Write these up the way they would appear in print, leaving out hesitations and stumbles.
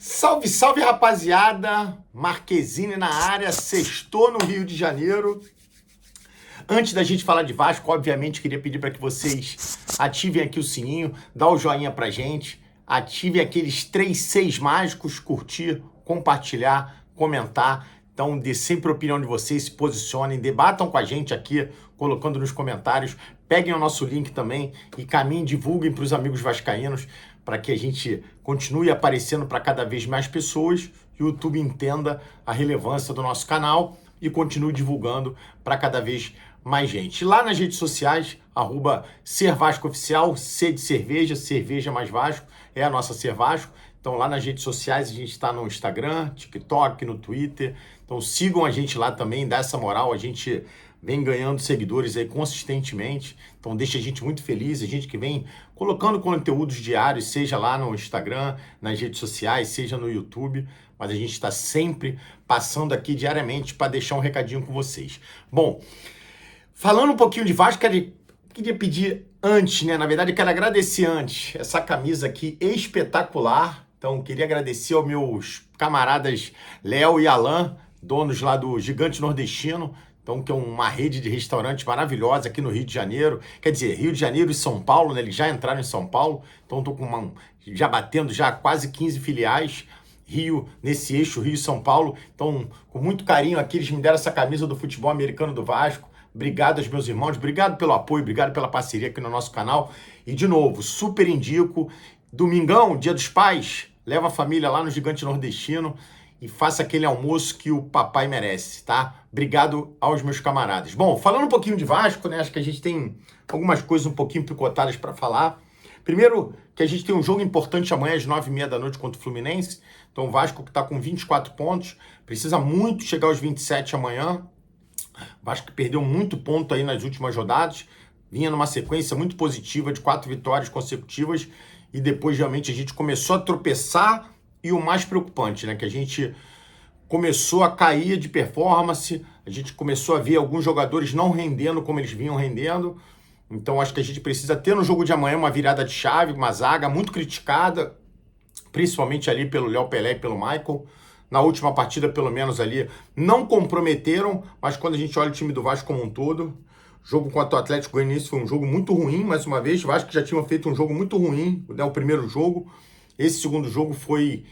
Salve, salve, rapaziada! Marquezine na área, sextou no Rio de Janeiro. Antes da gente falar de Vasco, obviamente, queria pedir para que vocês ativem aqui o sininho, dá o joinha pra gente, ativem aqueles 3 6 mágicos, curtir, compartilhar, comentar. Então, dê sempre a opinião de vocês, se posicionem, debatam com a gente aqui, colocando nos comentários. Peguem o nosso link também e caminhem, divulguem para os amigos vascaínos, para que a gente continue aparecendo para cada vez mais pessoas e o YouTube entenda a relevância do nosso canal e continue divulgando para cada vez mais gente. Lá nas redes sociais, @SerVascoOficial, C de cerveja, cerveja mais Vasco, é a nossa Ser Vasco. Então lá nas redes sociais a gente está no Instagram, TikTok, no Twitter. Então sigam a gente lá também, dá essa moral, a gente vem ganhando seguidores aí consistentemente, então deixa a gente muito feliz, a gente que vem colocando conteúdos diários, seja lá no Instagram, nas redes sociais, seja no YouTube, mas a gente está sempre passando aqui diariamente para deixar um recadinho com vocês. Bom, falando um pouquinho de Vasco, queria pedir antes, né? Na verdade, eu quero agradecer antes essa camisa aqui espetacular. Então, queria agradecer aos meus camaradas Léo e Alan, donos lá do Gigante Nordestino. Então, que é uma rede de restaurantes maravilhosa aqui no Rio de Janeiro. Quer dizer, Rio de Janeiro e São Paulo, né? Eles já entraram em São Paulo. Então, estou já batendo já quase 15 filiais. Rio, nesse eixo Rio e São Paulo. Então, com muito carinho aqui, eles me deram essa camisa do futebol americano do Vasco. Obrigado aos meus irmãos, obrigado pelo apoio, obrigado pela parceria aqui no nosso canal. E, de novo, super indico. Domingão, Dia dos Pais, leva a família lá no Gigante Nordestino e faça aquele almoço que o papai merece, tá? Obrigado aos meus camaradas. Bom, falando um pouquinho de Vasco, né? Acho que a gente tem algumas coisas um pouquinho picotadas para falar. Primeiro, que a gente tem um jogo importante amanhã às 9h30 da noite contra o Fluminense. Então, o Vasco que está com 24 pontos, precisa muito chegar aos 27 amanhã. O Vasco que perdeu muito ponto aí nas últimas rodadas, vinha numa sequência muito positiva de 4 vitórias consecutivas e depois realmente a gente começou a tropeçar. E o mais preocupante, né, que a gente começou a cair de performance, a gente começou a ver alguns jogadores não rendendo como eles vinham rendendo. Então acho que a gente precisa ter no jogo de amanhã uma virada de chave, uma zaga muito criticada, principalmente ali pelo Léo Pelé e pelo Michael. Na última partida, pelo menos ali, não comprometeram, mas quando a gente olha o time do Vasco como um todo, o jogo contra o Atlético Goianiense foi um jogo muito ruim, mais uma vez. O Vasco já tinha feito um jogo muito ruim, né, o primeiro jogo. Esse segundo jogo foi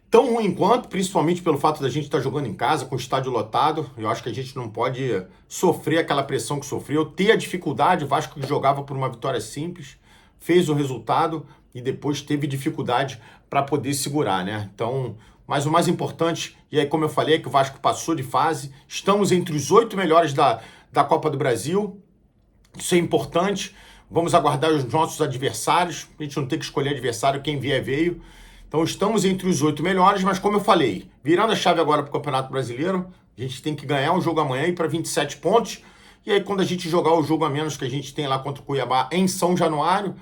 tão ruim quanto, principalmente pelo fato da gente estar jogando em casa, com o estádio lotado. Eu acho que a gente não pode sofrer aquela pressão que sofreu, ter a dificuldade. O Vasco que jogava por uma vitória simples, fez o resultado e depois teve dificuldade para poder segurar, né? Então, mas o mais importante, e aí como eu falei, é que o Vasco passou de fase, estamos entre os 8 melhores da Copa do Brasil, isso é importante. Vamos aguardar os nossos adversários, a gente não tem que escolher adversário, quem vier veio. Então estamos entre os 8 melhores, mas como eu falei, virando a chave agora para o Campeonato Brasileiro, a gente tem que ganhar um jogo amanhã e para 27 pontos. E aí quando a gente jogar o jogo a menos que a gente tem lá contra o Cuiabá em São Januário,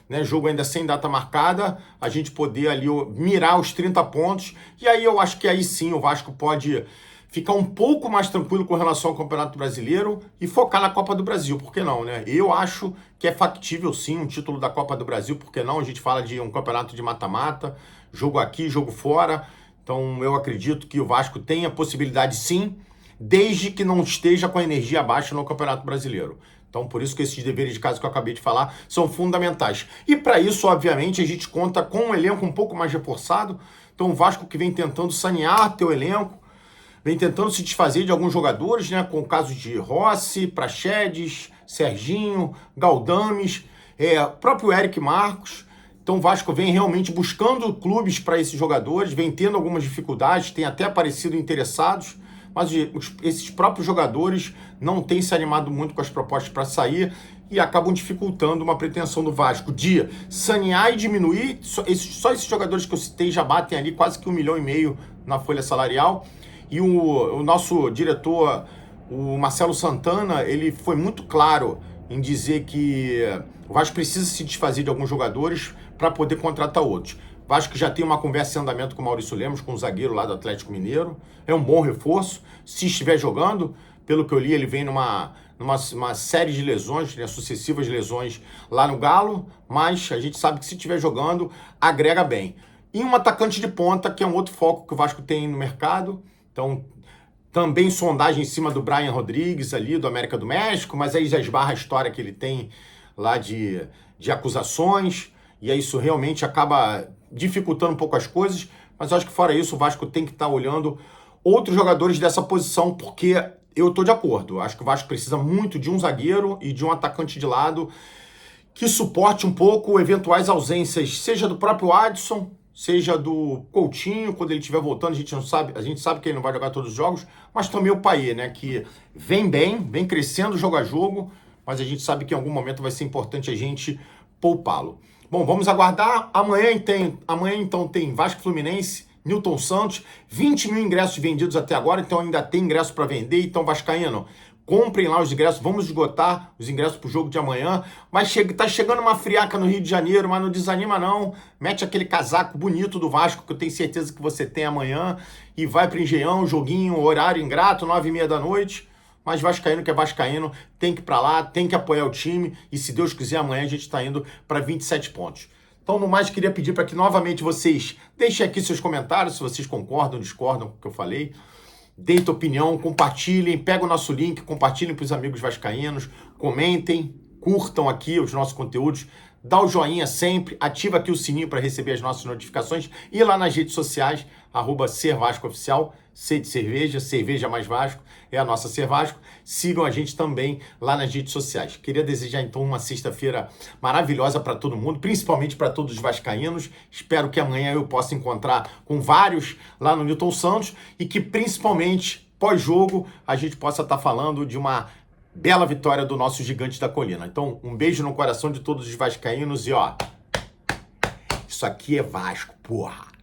né, jogo ainda sem data marcada, a gente poder ali mirar os 30 pontos. E aí eu acho que aí sim o Vasco pode ficar um pouco mais tranquilo com relação ao Campeonato Brasileiro e focar na Copa do Brasil, por que não, né? Eu acho que é factível sim um título da Copa do Brasil, por que não? A gente fala de um campeonato de mata-mata, jogo aqui, jogo fora, então eu acredito que o Vasco tem a possibilidade sim, desde que não esteja com a energia baixa no Campeonato Brasileiro. Então por isso que esses deveres de casa que eu acabei de falar são fundamentais. E para isso, obviamente, a gente conta com um elenco um pouco mais reforçado, então o Vasco que vem tentando sanear teu elenco, vem tentando se desfazer de alguns jogadores, né? Com o caso de Rossi, Praxedes, Serginho, Galdames, o próprio Eric Marcos. Então o Vasco vem realmente buscando clubes para esses jogadores, vem tendo algumas dificuldades, tem até aparecido interessados, mas esses próprios jogadores não têm se animado muito com as propostas para sair e acabam dificultando uma pretensão do Vasco de sanear e diminuir. Só esses jogadores que eu citei já batem ali quase que 1,5 milhão na folha salarial. E o nosso diretor, o Marcelo Santana, ele foi muito claro em dizer que o Vasco precisa se desfazer de alguns jogadores para poder contratar outros. O Vasco já tem uma conversa em andamento com o Maurício Lemos, com o zagueiro lá do Atlético Mineiro. É um bom reforço. Se estiver jogando, pelo que eu li, ele vem numa série de lesões, né, sucessivas lesões lá no Galo, mas a gente sabe que se estiver jogando, agrega bem. e um atacante de ponta, que é um outro foco que o Vasco tem no mercado. Então, também sondagem em cima do Brian Rodrigues ali, do América do México, mas aí já esbarra a história que ele tem lá de acusações, e aí isso realmente acaba dificultando um pouco as coisas, mas eu acho que fora isso o Vasco tem que estar olhando outros jogadores dessa posição, porque eu estou de acordo. Eu acho que o Vasco precisa muito de um zagueiro e de um atacante de lado que suporte um pouco eventuais ausências, seja do próprio Adson, seja do Coutinho, quando ele estiver voltando, a gente sabe que ele não vai jogar todos os jogos, mas também o Payet, né, que vem bem, vem crescendo jogo a jogo, mas a gente sabe que em algum momento vai ser importante a gente poupá-lo. Bom, vamos aguardar. Amanhã então tem Vasco Fluminense, Nilton Santos, 20 mil ingressos vendidos até agora, então ainda tem ingresso para vender. Então, vascaíno, comprem lá os ingressos, vamos esgotar os ingressos para o jogo de amanhã. Mas tá chegando uma friaca no Rio de Janeiro, mas não desanima não. Mete aquele casaco bonito do Vasco, que eu tenho certeza que você tem amanhã, e vai para o Engenhão, joguinho, horário ingrato, 9h30 da noite. Mas vascaíno que é vascaíno, tem que ir para lá, tem que apoiar o time, e se Deus quiser, amanhã a gente está indo para 27 pontos. Então, no mais, queria pedir para que novamente vocês deixem aqui seus comentários, se vocês concordam, discordam com o que eu falei. Deem tua opinião, compartilhem, pega o nosso link, compartilhem para os amigos vascaínos, comentem, curtam aqui os nossos conteúdos, dá o joinha sempre, ativa aqui o sininho para receber as nossas notificações e lá nas redes sociais, @SerVascoOficial, C de cerveja, cerveja mais Vasco, é a nossa Ser Vasco. Sigam a gente também lá nas redes sociais. Queria desejar então uma sexta-feira maravilhosa para todo mundo, principalmente para todos os vascaínos. Espero que amanhã eu possa encontrar com vários lá no Nilton Santos e que principalmente pós-jogo a gente possa estar falando de uma bela vitória do nosso gigante da colina. Então, um beijo no coração de todos os vascaínos e ó, isso aqui é Vasco, porra!